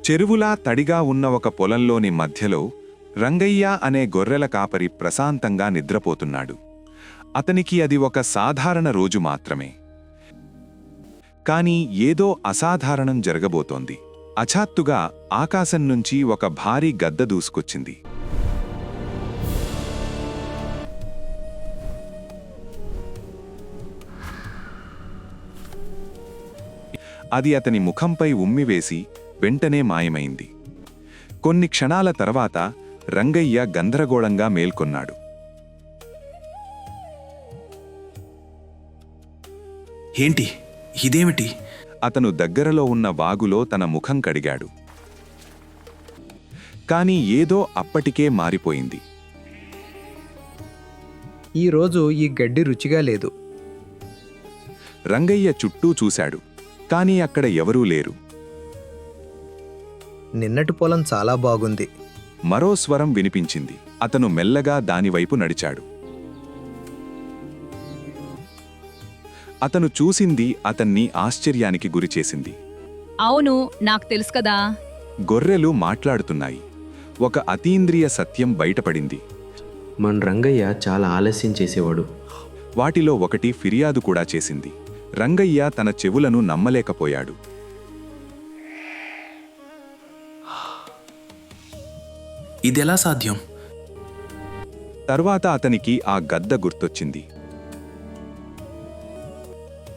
చెరువులా తడిగా ఉన్న ఒక పొలంలోని మధ్యలో రంగయ్య అనే గొర్రెల కాపరి ప్రశాంతంగా నిద్రపోతున్నాడు. అతనికి అది ఒక సాధారణ రోజు మాత్రమే. కాని ఏదో అసాధారణం జరగబోతోంది. అచాత్తుగా ఆకాశం నుంచి ఒక భారీ గద్ద దూసుకొచ్చింది. అది అతని ముఖంపై ఉమ్మివేసి వెంటనే మాయమైంది. కొన్ని క్షణాల తర్వాత రంగయ్య గందరగోళంగా మేల్కొన్నాడు. ఏంటి ఇదేమిటి? అతను దగ్గరలో ఉన్న వాగులో తన ముఖం కడిగాడు. కాని ఏదో అప్పటికే మారిపోయింది. ఈరోజు ఈ గడ్డి రుచిగా లేదు. రంగయ్య చుట్టూ చూశాడు, కాని అక్కడ ఎవరూ లేరు. నిన్నటి పొలం చాలా బాగుంది. మరో స్వరం వినిపించింది. అతను మెల్లగా దానివైపు నడిచాడు. అతను చూసింది అతన్ని ఆశ్చర్యానికి గురిచేసింది. అవును, నాకు తెలుసు కదా. గొర్రెలు మాట్లాడుతున్నాయి. ఒక అతీంద్రియ సత్యం బయటపడింది. మన రంగయ్య చాలా ఆలస్యం చేసేవాడు. వాటిలో ఒకటి ఫిర్యాదు కూడా చేసింది. రంగయ్య తన చెవులను నమ్మలేకపోయాడు. ఇదెలా సాధ్యం? తర్వాత అతనికి ఆ గద్ద గుర్తొచ్చింది.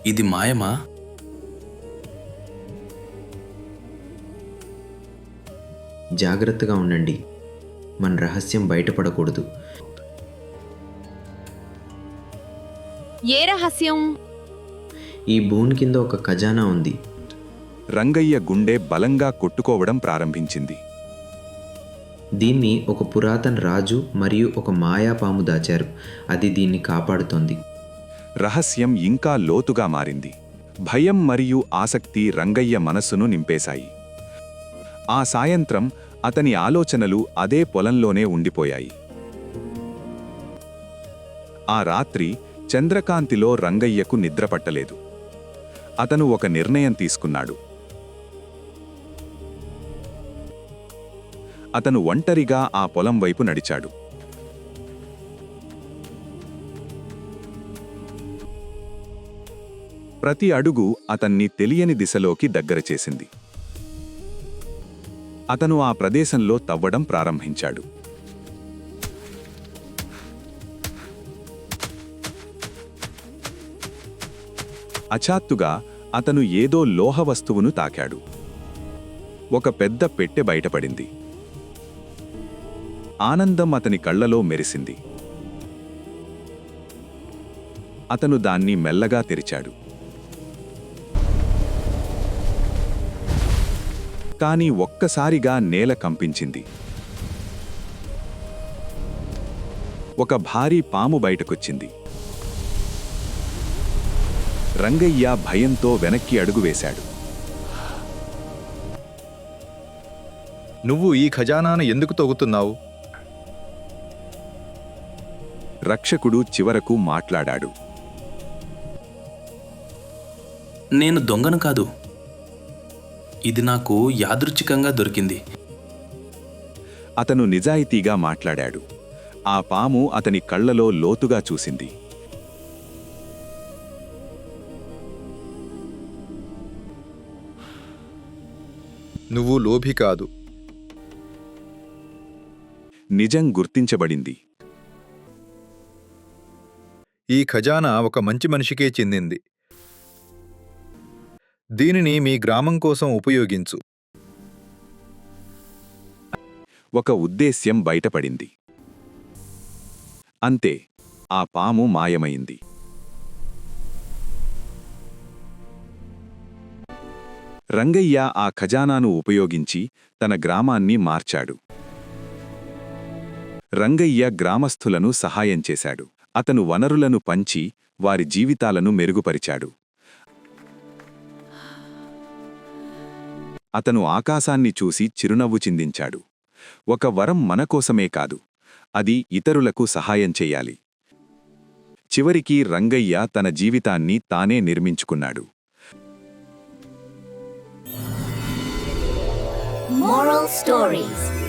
ఇది మాయమా? జాగ్రత్తగా ఉండండి, మన రహస్యం బయటపడకూడదు. ఏ రహస్యం? ఈ భూమి కింద ఒక ఖజానా ఉంది. రంగయ్య గుండె బలంగా కొట్టుకోవడం ప్రారంభించింది. దీన్ని ఒక పురాతన రాజు మరియు ఒక మాయాపాము దాచారు. అది దీన్ని కాపాడుతోంది. రహస్యం ఇంకా లోతుగా మారింది. భయం మరియు ఆసక్తి రంగయ్య మనస్సును నింపేశాయి. ఆ సాయంత్రం అతని ఆలోచనలు అదే పొలంలోనే ఉండిపోయాయి. ఆ రాత్రి చంద్రకాంతిలో రంగయ్యకు నిద్రపట్టలేదు. అతను ఒక నిర్ణయం తీసుకున్నాడు. అతను ఒంటరిగా ఆ పొలం వైపు నడిచాడు. ప్రతి అడుగు అతన్ని తెలియని దిశలోకి దగ్గర చేసింది. అతను ఆ ప్రదేశంలో తవ్వడం ప్రారంభించాడు. అచాత్తుగా అతను ఏదో లోహ వస్తువును తాకాడు. ఒక పెద్ద పెట్టె బయటపడింది. ఆనందం అతని కళ్లలో మెరిసింది. అతను దాన్ని మెల్లగా తెరిచాడు. కాని ఒక్కసారిగా నేల కంపించింది. ఒక భారీ పాము బయటకొచ్చింది. రంగయ్య భయంతో వెనక్కి అడుగు వేశాడు. నువ్వు ఈ ఖజానాను ఎందుకు తవ్వుతున్నావు? రక్షకుడు చివరకు మాట్లాడాడు. నేను దొంగను కాదు. ఇది నాకు యాదృచ్ఛికంగా దొరికింది. అతను నిజాయితీగా మాట్లాడాడు. ఆ పాము అతని కళ్లలో లోతుగా చూసింది. నువ్వు లోభి కాదు. నిజం గుర్తించబడింది. ఈ ఖజానా ఒక మంచి మనిషికే చెందింది. దీనిని మీ గ్రామం కోసం ఉపయోగించు. ఒక ఉద్దేశ్యం బయటపడింది. అంతే, ఆ పాము మాయమైంది. రంగయ్య ఆ ఖజానాను ఉపయోగించి తన గ్రామాన్ని మార్చాడు. రంగయ్య గ్రామస్థులను సహాయం చేశాడు. అతను వనరులను పంచి వారి జీవితాలను మెరుగుపరిచాడు. అతను ఆకాశాన్ని చూసి చిరునవ్వు చిందించాడు. ఒక వరం మనకోసమే కాదు, అది ఇతరులకు సహాయం చెయ్యాలి. చివరికి రంగయ్య తన జీవితాన్ని తానే నిర్మించుకున్నాడు. Moral Stories.